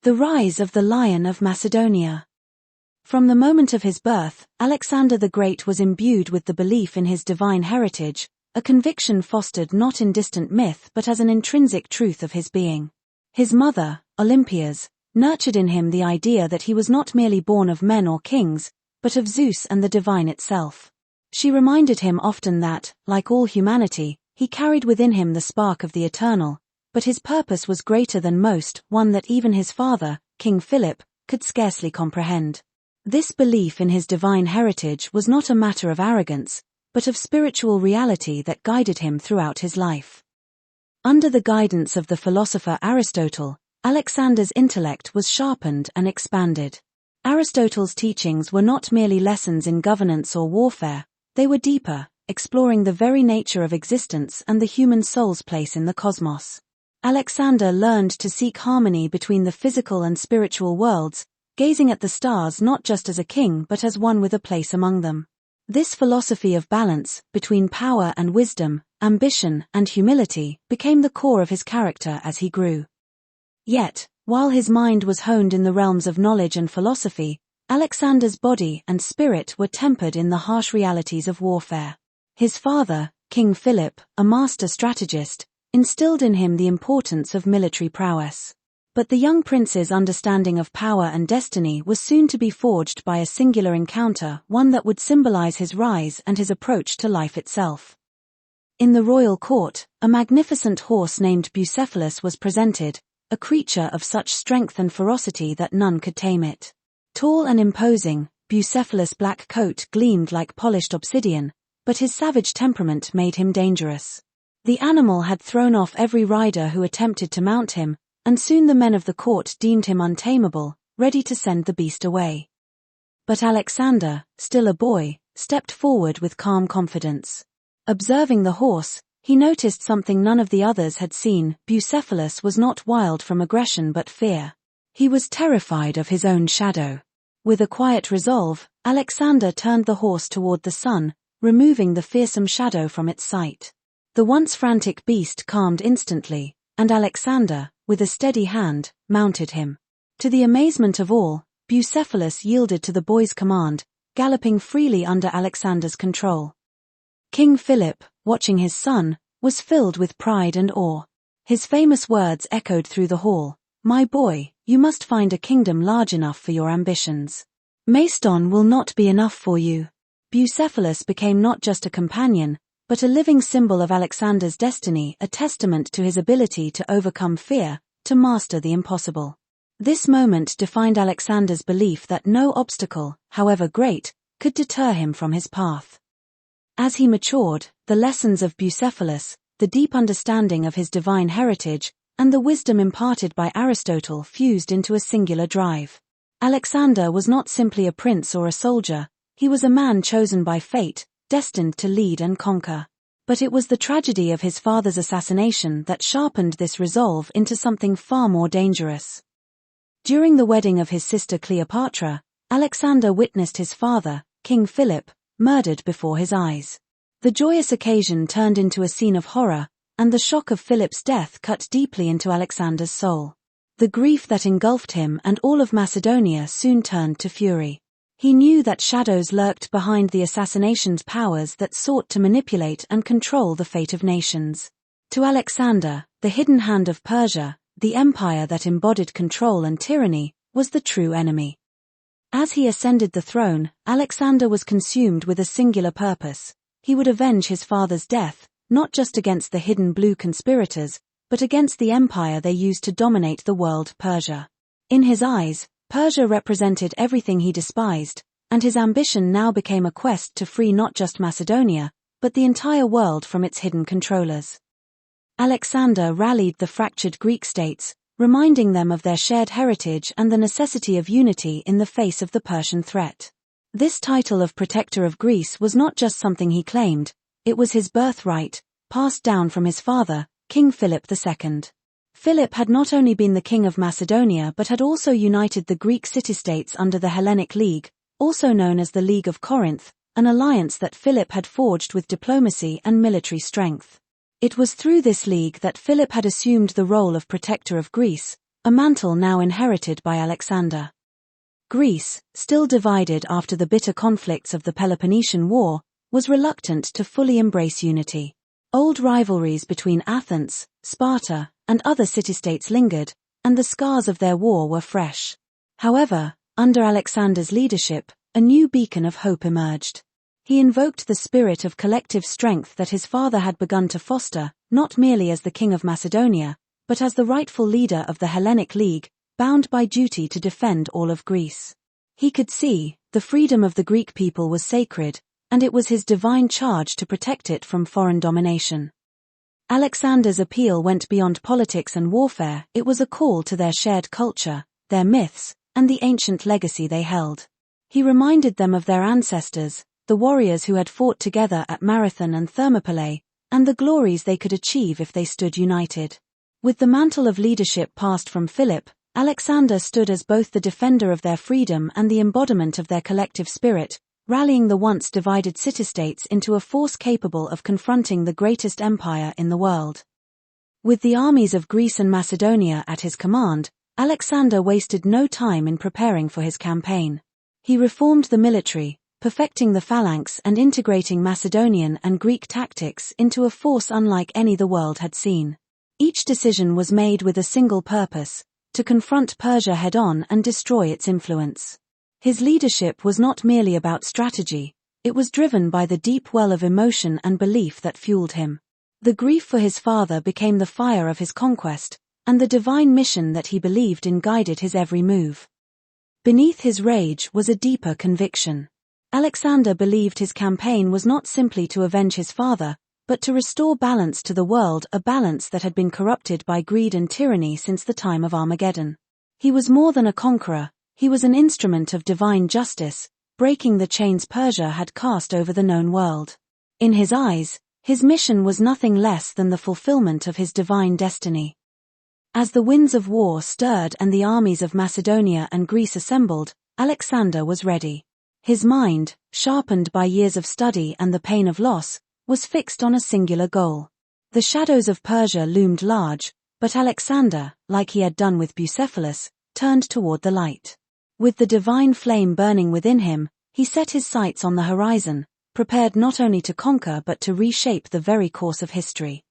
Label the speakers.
Speaker 1: The rise of the Lion of Macedonia. From the moment of his birth, Alexander the Great was imbued with the belief in his divine heritage, a conviction fostered not in distant myth but as an intrinsic truth of his being. His mother, Olympias, nurtured in him the idea that he was not merely born of men or kings, but of Zeus and the divine itself. She reminded him often that, like all humanity, he carried within him the spark of the eternal, but his purpose was greater than most, one that even his father, King Philip, could scarcely comprehend. This belief in his divine heritage was not a matter of arrogance, but of spiritual reality that guided him throughout his life. Under the guidance of the philosopher Aristotle, Alexander's intellect was sharpened and expanded. Aristotle's teachings were not merely lessons in governance or warfare, they were deeper, exploring the very nature of existence and the human soul's place in the cosmos. Alexander learned to seek harmony between the physical and spiritual worlds, gazing at the stars not just as a king but as one with a place among them. This philosophy of balance, between power and wisdom, ambition and humility, became the core of his character as he grew. Yet, while his mind was honed in the realms of knowledge and philosophy, Alexander's body and spirit were tempered in the harsh realities of warfare. His father, King Philip, a master strategist, instilled in him the importance of military prowess. But the young prince's understanding of power and destiny was soon to be forged by a singular encounter, one that would symbolize his rise and his approach to life itself. In the royal court, a magnificent horse named Bucephalus was presented, a creature of such strength and ferocity that none could tame it. Tall and imposing, Bucephalus' black coat gleamed like polished obsidian, but his savage temperament made him dangerous. The animal had thrown off every rider who attempted to mount him, and soon the men of the court deemed him untamable, ready to send the beast away. But Alexander, still a boy, stepped forward with calm confidence. Observing the horse, he noticed something none of the others had seen. Bucephalus was not wild from aggression but fear. He was terrified of his own shadow. With a quiet resolve, Alexander turned the horse toward the sun, removing the fearsome shadow from its sight. The once frantic beast calmed instantly, and Alexander, with a steady hand, mounted him. To the amazement of all, Bucephalus yielded to the boy's command, galloping freely under Alexander's control. King Philip, watching his son, was filled with pride and awe. His famous words echoed through the hall, "My boy, you must find a kingdom large enough for your ambitions. Macedon will not be enough for you." Bucephalus became not just a companion, but a living symbol of Alexander's destiny, a testament to his ability to overcome fear, to master the impossible. This moment defined Alexander's belief that no obstacle, however great, could deter him from his path. As he matured, the lessons of Bucephalus, the deep understanding of his divine heritage, and the wisdom imparted by Aristotle fused into a singular drive. Alexander was not simply a prince or a soldier, he was a man chosen by fate, destined to lead and conquer. But it was the tragedy of his father's assassination that sharpened this resolve into something far more dangerous. During the wedding of his sister Cleopatra, Alexander witnessed his father, King Philip, murdered before his eyes. The joyous occasion turned into a scene of horror, and the shock of Philip's death cut deeply into Alexander's soul. The grief that engulfed him and all of Macedonia soon turned to fury. He knew that shadows lurked behind the assassination's powers that sought to manipulate and control the fate of nations. To Alexander, the hidden hand of Persia, the empire that embodied control and tyranny, was the true enemy. As he ascended the throne, Alexander was consumed with a singular purpose. He would avenge his father's death, not just against the hidden blue conspirators, but against the empire they used to dominate the world, Persia. In his eyes, Persia represented everything he despised, and his ambition now became a quest to free not just Macedonia, but the entire world from its hidden controllers. Alexander rallied the fractured Greek states, reminding them of their shared heritage and the necessity of unity in the face of the Persian threat. This title of Protector of Greece was not just something he claimed, it was his birthright, passed down from his father, King Philip II. Philip had not only been the king of Macedonia but had also united the Greek city-states under the Hellenic League, also known as the League of Corinth, an alliance that Philip had forged with diplomacy and military strength. It was through this league that Philip had assumed the role of protector of Greece, a mantle now inherited by Alexander. Greece, still divided after the bitter conflicts of the Peloponnesian War, was reluctant to fully embrace unity. Old rivalries between Athens, Sparta, and other city-states lingered, and the scars of their war were fresh. However, under Alexander's leadership, a new beacon of hope emerged. He invoked the spirit of collective strength that his father had begun to foster, not merely as the king of Macedonia, but as the rightful leader of the Hellenic League, bound by duty to defend all of Greece. He could see, the freedom of the Greek people was sacred, and it was his divine charge to protect it from foreign domination. Alexander's appeal went beyond politics and warfare. It was a call to their shared culture, their myths, and the ancient legacy they held. He reminded them of their ancestors, the warriors who had fought together at Marathon and Thermopylae, and the glories they could achieve if they stood united. With the mantle of leadership passed from Philip, Alexander stood as both the defender of their freedom and the embodiment of their collective spirit, rallying the once divided city-states into a force capable of confronting the greatest empire in the world. With the armies of Greece and Macedonia at his command, Alexander wasted no time in preparing for his campaign. He reformed the military, perfecting the phalanx and integrating Macedonian and Greek tactics into a force unlike any the world had seen. Each decision was made with a single purpose: to confront Persia head-on and destroy its influence. His leadership was not merely about strategy, it was driven by the deep well of emotion and belief that fueled him. The grief for his father became the fire of his conquest, and the divine mission that he believed in guided his every move. Beneath his rage was a deeper conviction. Alexander believed his campaign was not simply to avenge his father, but to restore balance to the world, a balance that had been corrupted by greed and tyranny since the time of Armageddon. He was more than a conqueror. He was an instrument of divine justice, breaking the chains Persia had cast over the known world. In his eyes, his mission was nothing less than the fulfillment of his divine destiny. As the winds of war stirred and the armies of Macedonia and Greece assembled, Alexander was ready. His mind, sharpened by years of study and the pain of loss, was fixed on a singular goal. The shadows of Persia loomed large, but Alexander, like he had done with Bucephalus, turned toward the light. With the divine flame burning within him, he set his sights on the horizon, prepared not only to conquer but to reshape the very course of history.